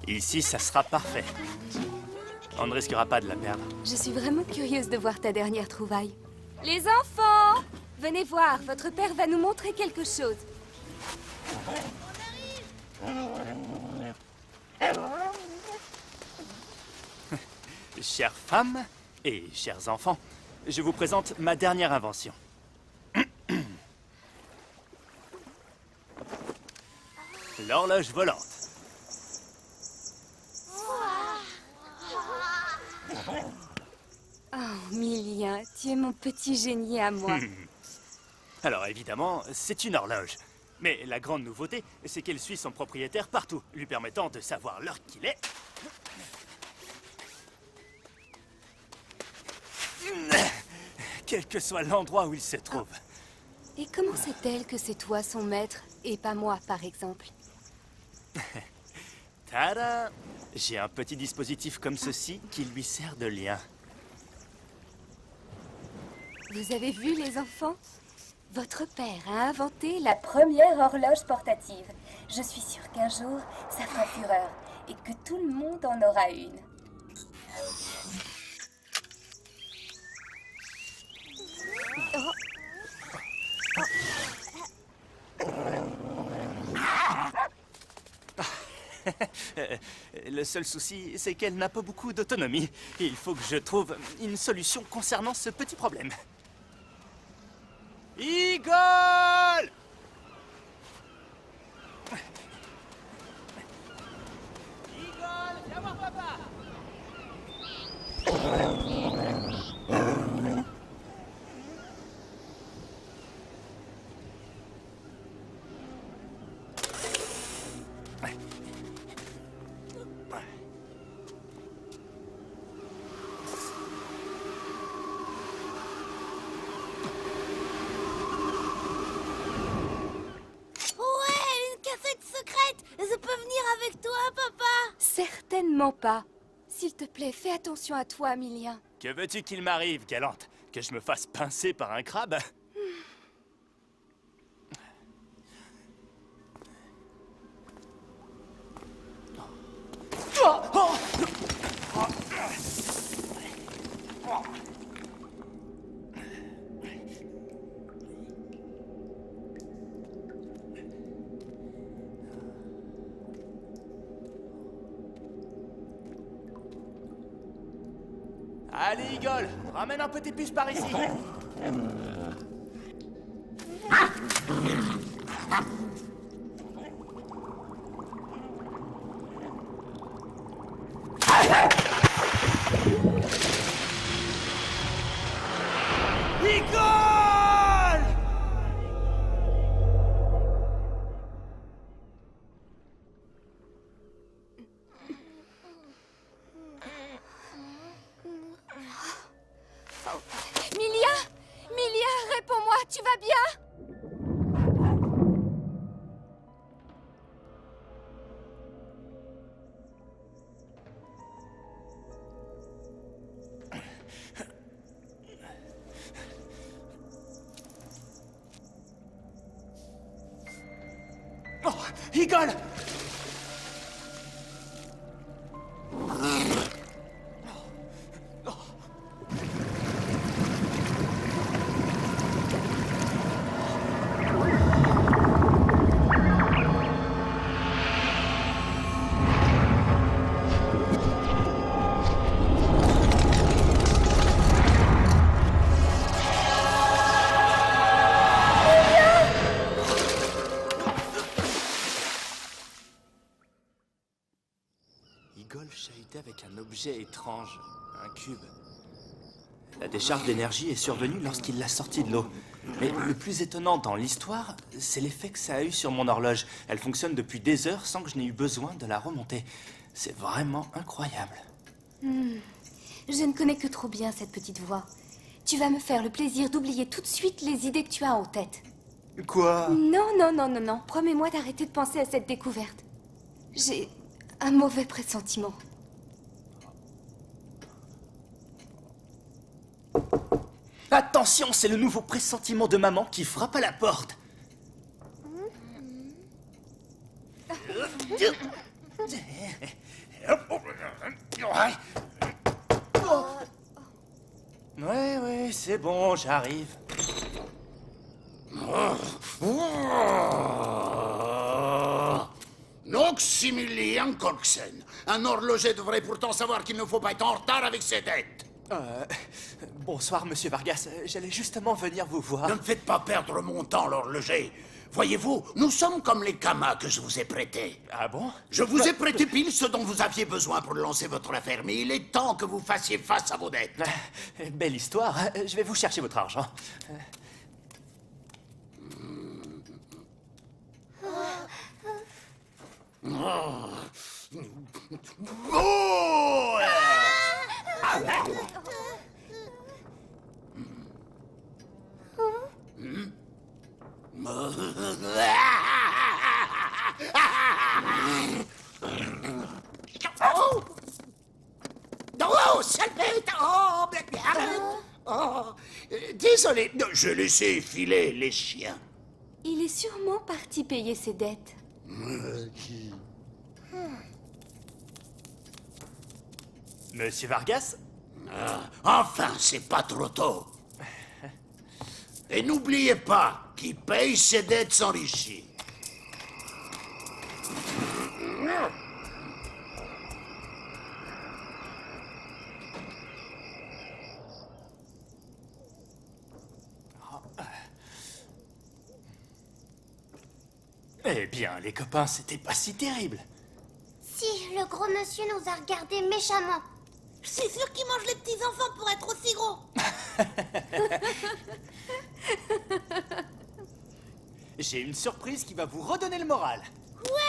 Ici, ça sera parfait. On ne risquera pas de la perdre. Je suis vraiment curieuse de voir ta dernière trouvaille. Les enfants! Venez voir, votre père va nous montrer quelque chose. Chères femmes et chers enfants, je vous présente ma dernière invention. L'horloge volante. Oh, Milien, tu es mon petit génie à moi. Alors évidemment, c'est une horloge. Mais la grande nouveauté, c'est qu'elle suit son propriétaire partout, lui permettant de savoir l'heure qu'il est. Quel que soit l'endroit où il se trouve. Et comment sait-elle que c'est toi son maître, et pas moi, par exemple? Tada! J'ai un petit dispositif comme ceci qui lui sert de lien. Vous avez vu, les enfants? Votre père a inventé la première horloge portative. Je suis sûre qu'un jour, ça fera fureur et que tout le monde en aura une. Le seul souci, c'est qu'elle n'a pas beaucoup d'autonomie. Il faut que je trouve une solution concernant ce petit problème. Eagle! Eagle, viens voir papa! Je peux venir avec toi, papa? Certainement pas. S'il te plaît, fais attention à toi, Milien. Que veux-tu qu'il m'arrive, galante? Que je me fasse pincer par un crabe? Allez, Eagle, ramène un peu tes puces par ici. Eagle! Milien, réponds-moi, tu vas bien? Oh, Eagle! Eagle chahutait avec un objet étrange, un cube. La décharge d'énergie est survenue lorsqu'il l'a sorti de l'eau. Mais le plus étonnant dans l'histoire, c'est l'effet que ça a eu sur mon horloge. Elle fonctionne depuis des heures sans que je n'ai eu besoin de la remonter. C'est vraiment incroyable. Je ne connais que trop bien cette petite voix. Tu vas me faire le plaisir d'oublier tout de suite les idées que tu as en tête. Quoi? Non, non, non, non, non. Promets-moi d'arrêter de penser à cette découverte. J'ai un mauvais pressentiment. Attention, c'est le nouveau pressentiment de maman qui frappe à la porte. Ouais, c'est bon, j'arrive. Maximilien Korksen. Un horloger devrait pourtant savoir qu'il ne faut pas être en retard avec ses dettes. Bonsoir, monsieur Vargas. J'allais justement venir vous voir. Ne me faites pas perdre mon temps, l'horloger. Voyez-vous, nous sommes comme les kamas que je vous ai prêtés. Ah bon? Je vous ai prêté pile ce dont vous aviez besoin pour lancer votre affaire, mais il est temps que vous fassiez face à vos dettes. Belle histoire. Je vais vous chercher votre argent. Oh! Oh, sale bête! Oh, arrête! Oh, désolé, j'ai laissé filer les chiens. Il est sûrement parti payer ses dettes. Monsieur Vargas? Enfin, c'est pas trop tôt. Et n'oubliez pas, qui paye ses dettes s'enrichit. Eh bien, les copains, c'était pas si terrible. Si, le gros monsieur nous a regardés méchamment. Je suis sûre qu'ils mangent les petits enfants pour être aussi gros. J'ai une surprise qui va vous redonner le moral. Ouais!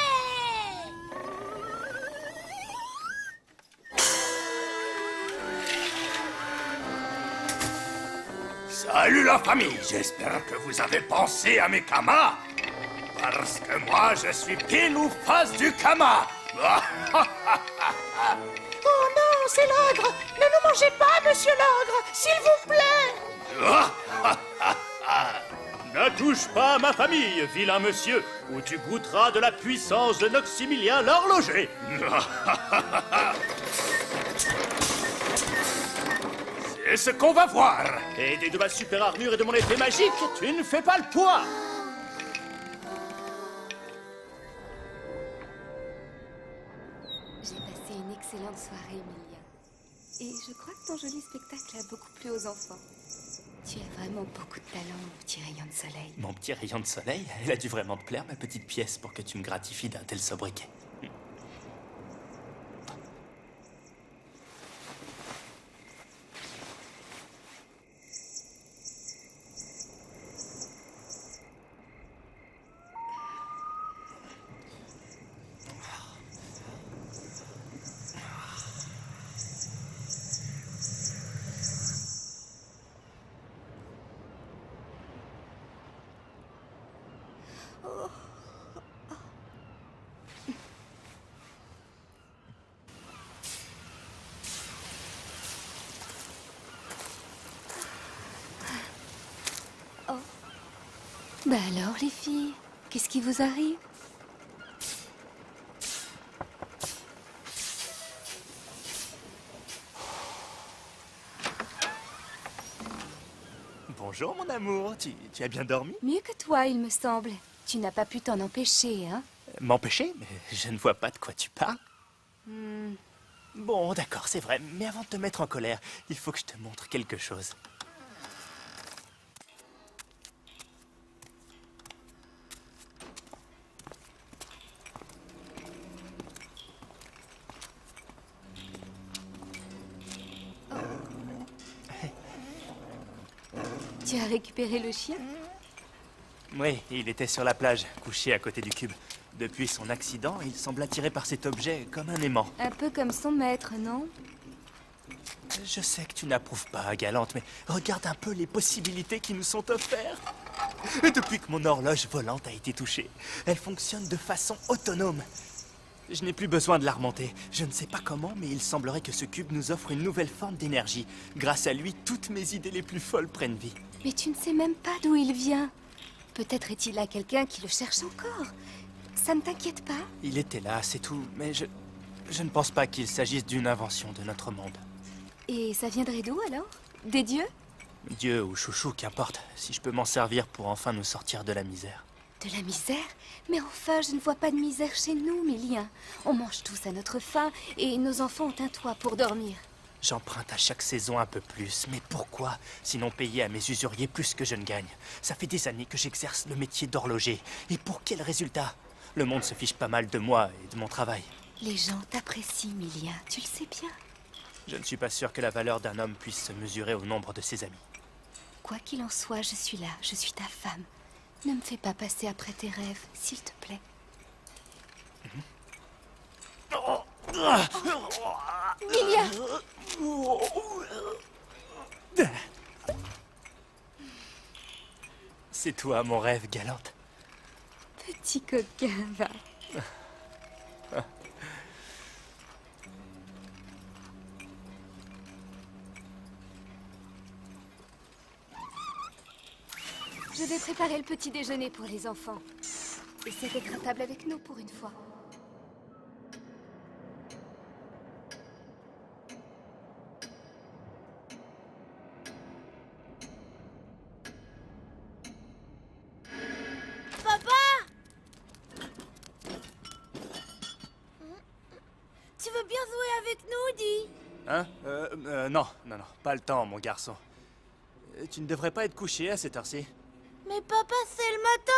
Salut la famille, j'espère que vous avez pensé à mes kamas. Parce que moi, je suis pile ou face du kama. Oh non, c'est l'ogre! Ne nous mangez pas, monsieur l'ogre! S'il vous plaît! Ne touche pas à ma famille, vilain monsieur, ou tu goûteras de la puissance de Maximilien l'horloger. C'est ce qu'on va voir. Aidé de ma super armure et de mon épée magique, tu ne fais pas le poids. J'ai passé une excellente soirée, Emilia. Et je crois que ton joli spectacle a beaucoup plu aux enfants. Tu as vraiment beaucoup de talent, mon petit rayon de soleil. Mon petit rayon de soleil, elle a dû vraiment te plaire, ma petite pièce, pour que tu me gratifies d'un tel sobriquet. Bah alors, les filles, qu'est-ce qui vous arrive? Bonjour, mon amour. Tu as bien dormi? Mieux que toi, il me semble. Tu n'as pas pu t'en empêcher, hein? M'empêcher? Mais je ne vois pas de quoi tu parles. Bon, d'accord, c'est vrai. Mais avant de te mettre en colère, il faut que je te montre quelque chose. Tu as récupéré le chien? Oui, il était sur la plage, couché à côté du cube. Depuis son accident, il semble attiré par cet objet comme un aimant. Un peu comme son maître, non? Je sais que tu n'approuves pas, Galante, mais regarde un peu les possibilités qui nous sont offertes. Depuis que mon horloge volante a été touchée, elle fonctionne de façon autonome. Je n'ai plus besoin de la remonter. Je ne sais pas comment, mais il semblerait que ce cube nous offre une nouvelle forme d'énergie. Grâce à lui, toutes mes idées les plus folles prennent vie. Mais tu ne sais même pas d'où il vient. Peut-être est-il là quelqu'un qui le cherche encore. Ça ne t'inquiète pas? Il était là, c'est tout, mais je ne pense pas qu'il s'agisse d'une invention de notre monde. Et ça viendrait d'où alors? Des dieux? Dieu ou chouchou, qu'importe, si je peux m'en servir pour enfin nous sortir de la misère. De la misère? Mais enfin, je ne vois pas de misère chez nous, Milien. On mange tous à notre faim et nos enfants ont un toit pour dormir. J'emprunte à chaque saison un peu plus, mais pourquoi? Sinon payer à mes usuriers plus que je ne gagne. Ça fait des années que j'exerce le métier d'horloger. Et pour quel résultat? Le monde se fiche pas mal de moi et de mon travail. Les gens t'apprécient, Milien, tu le sais bien. Je ne suis pas sûr que la valeur d'un homme puisse se mesurer au nombre de ses amis. Quoi qu'il en soit, je suis là, je suis ta femme. Ne me fais pas passer après tes rêves, s'il te plaît. Milien! C'est toi, mon rêve, Galante. Petit coquin, va. Je vais préparer le petit déjeuner pour les enfants. Essaie d'être à table avec nous pour une fois. Tu veux bien jouer avec nous, Di? Hein? Non, pas le temps, mon garçon. Tu ne devrais pas être couché à cette heure-ci. Mais papa, c'est le matin.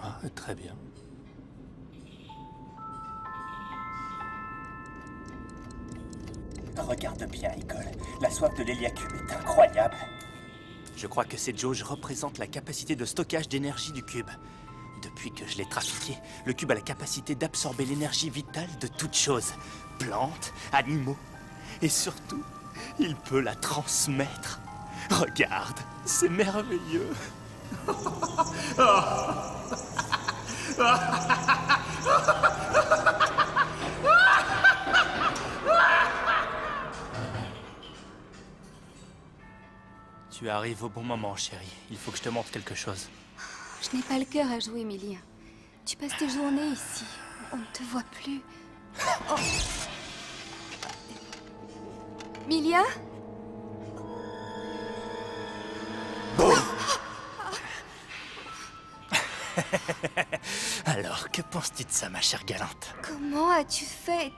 Ah, très bien. Regarde bien, Nicole. La soif de l'héliacube est incroyable. Je crois que cette jauge représente la capacité de stockage d'énergie du cube. Depuis que je l'ai trafiqué, le cube a la capacité d'absorber l'énergie vitale de toute chose. Plantes, animaux. Et surtout, il peut la transmettre. Regarde, c'est merveilleux. Tu arrives au bon moment, chérie. Il faut que je te montre quelque chose. Je n'ai pas le cœur à jouer, Milien. Tu passes tes journées ici. On ne te voit plus. Oh. Milien? Alors, que penses-tu de ça, ma chère Galante? Comment as-tu fait?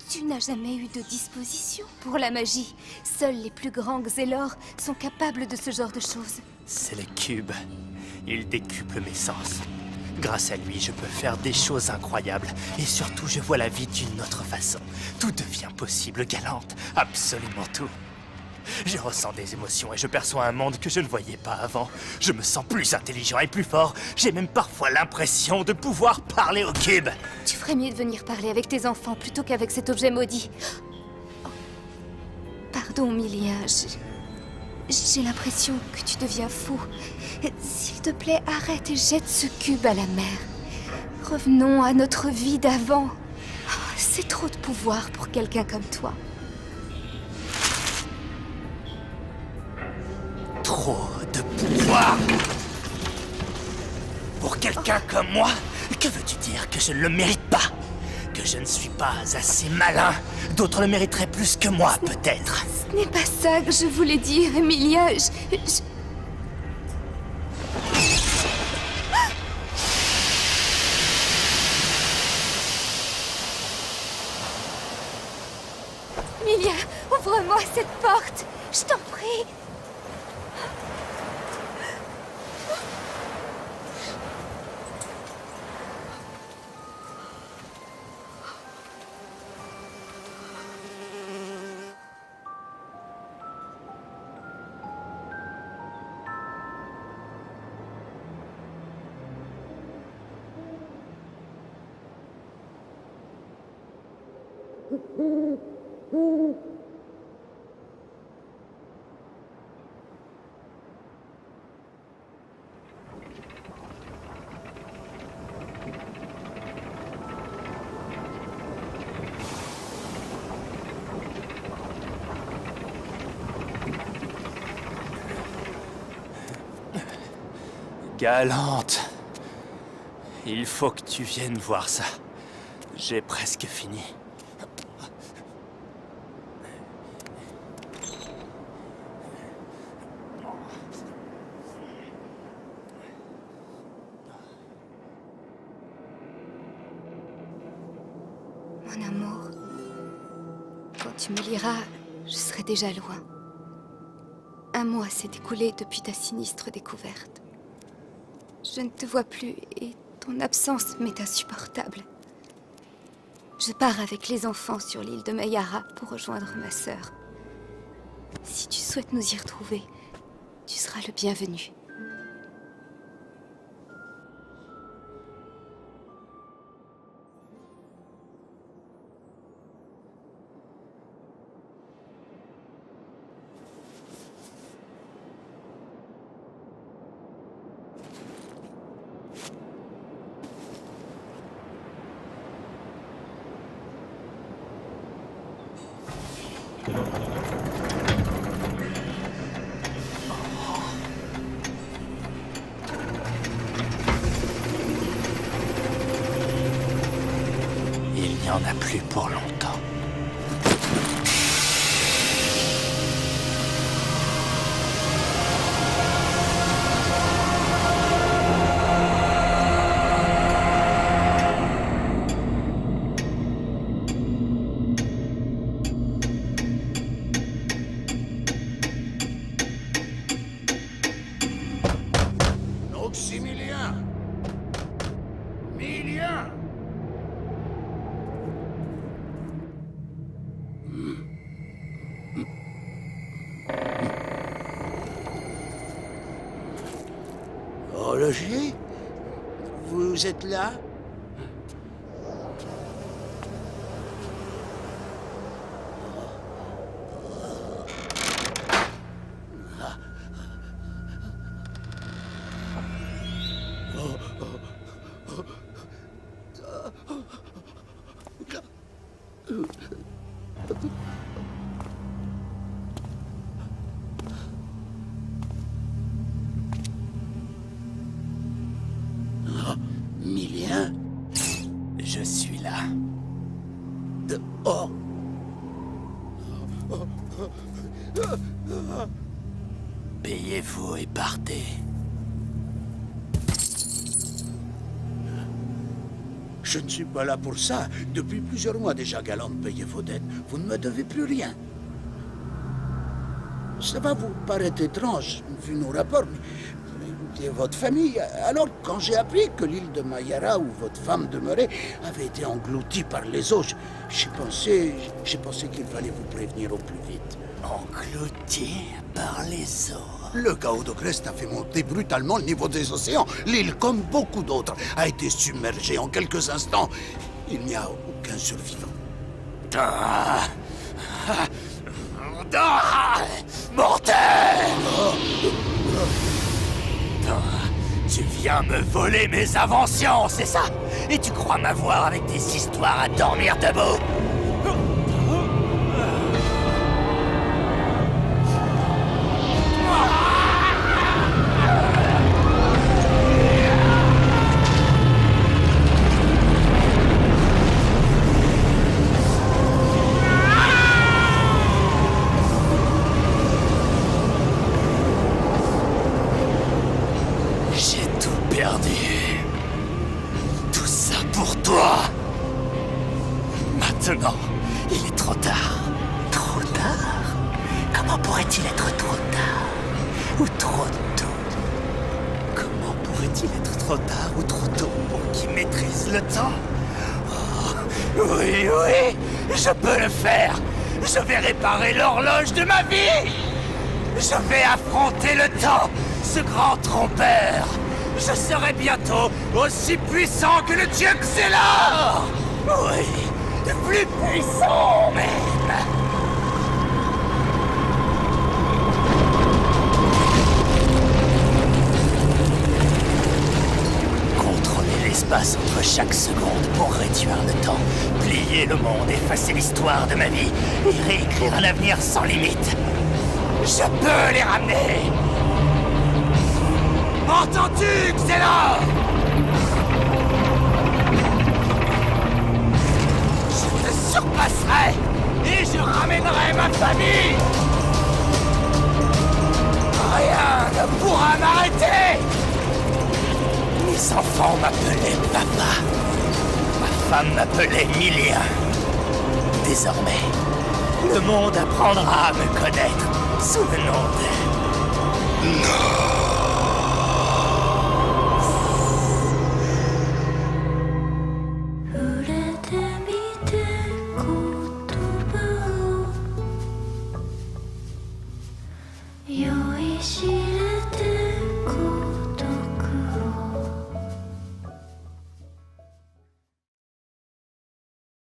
Tu n'as jamais eu de disposition pour la magie. Seuls les plus grands Xelor sont capables de ce genre de choses. C'est le cube. Il décuple mes sens. Grâce à lui, je peux faire des choses incroyables. Et surtout, je vois la vie d'une autre façon. Tout devient possible, Galante. Absolument tout. Je ressens des émotions et je perçois un monde que je ne voyais pas avant. Je me sens plus intelligent et plus fort. J'ai même parfois l'impression de pouvoir parler au cube. Tu ferais mieux de venir parler avec tes enfants plutôt qu'avec cet objet maudit. Oh. Pardon, Milien, j'ai l'impression que tu deviens fou. S'il te plaît, arrête et jette ce cube à la mer. Revenons à notre vie d'avant. Oh, c'est trop de pouvoir pour quelqu'un comme toi. Trop de pouvoir. Pour quelqu'un comme moi, que veux-tu dire? Que je ne le mérite pas? Que je ne suis pas assez malin? D'autres le mériteraient plus que moi, peut-être. Ce n'est pas ça que je voulais dire, Emilia. Emilia, ouvre-moi cette porte. Je t'en prie. Galante. Il faut que tu viennes voir ça. J'ai presque fini. Mon amour, quand tu me liras, je serai déjà loin. Un mois s'est écoulé depuis ta sinistre découverte. Je ne te vois plus et ton absence m'est insupportable. Je pars avec les enfants sur l'île de Mayara pour rejoindre ma sœur. Si tu souhaites nous y retrouver, tu seras le bienvenu. Il n'y en a plus pour longtemps. Maximilien! Milien! Horloger? Vous êtes là? Milien? Je suis là. Oh! Payez-vous et partez. Je ne suis pas là pour ça. Depuis plusieurs mois déjà, Galante, payez vos dettes. Vous ne me devez plus rien. Ça va vous paraître étrange, vu nos rapports, mais votre famille... Alors, quand j'ai appris que l'île de Mayara, où votre femme demeurait, avait été engloutie par les eaux, j'ai pensé qu'il fallait vous prévenir au plus vite. Englouti par les eaux. Le chaos de Crest a fait monter brutalement le niveau des océans. L'île, comme beaucoup d'autres, a été submergée en quelques instants. Il n'y a aucun survivant. Ah. Ah. Mortel! Tu viens me voler mes inventions, c'est ça? Et tu crois m'avoir avec des histoires à dormir debout? J'ai tout perdu. Tout ça pour toi. Maintenant, il est trop tard. Trop tard? Comment pourrait-il être trop tard? Ou trop tôt? Comment pourrait-il être trop tard ou trop tôt pour qui maîtrise le temps? Oh, oui, oui, je peux le faire. Je vais réparer l'horloge de ma vie. Je vais affronter le temps, ce grand trompeur. Je serai bientôt aussi puissant que le dieu Xelor. Oui, monde plus puissant même. Contrôler l'espace entre chaque seconde pour réduire le temps, plier le monde, effacer l'histoire de ma vie et réécrire un avenir sans limite. Je peux les ramener. M'entends-tu, Xelor? Je te surpasserai et je ramènerai ma famille. Rien ne pourra m'arrêter. Mes enfants m'appelaient papa. Ma femme m'appelait Milien. Désormais, le monde apprendra à me connaître sous le nom de... Non.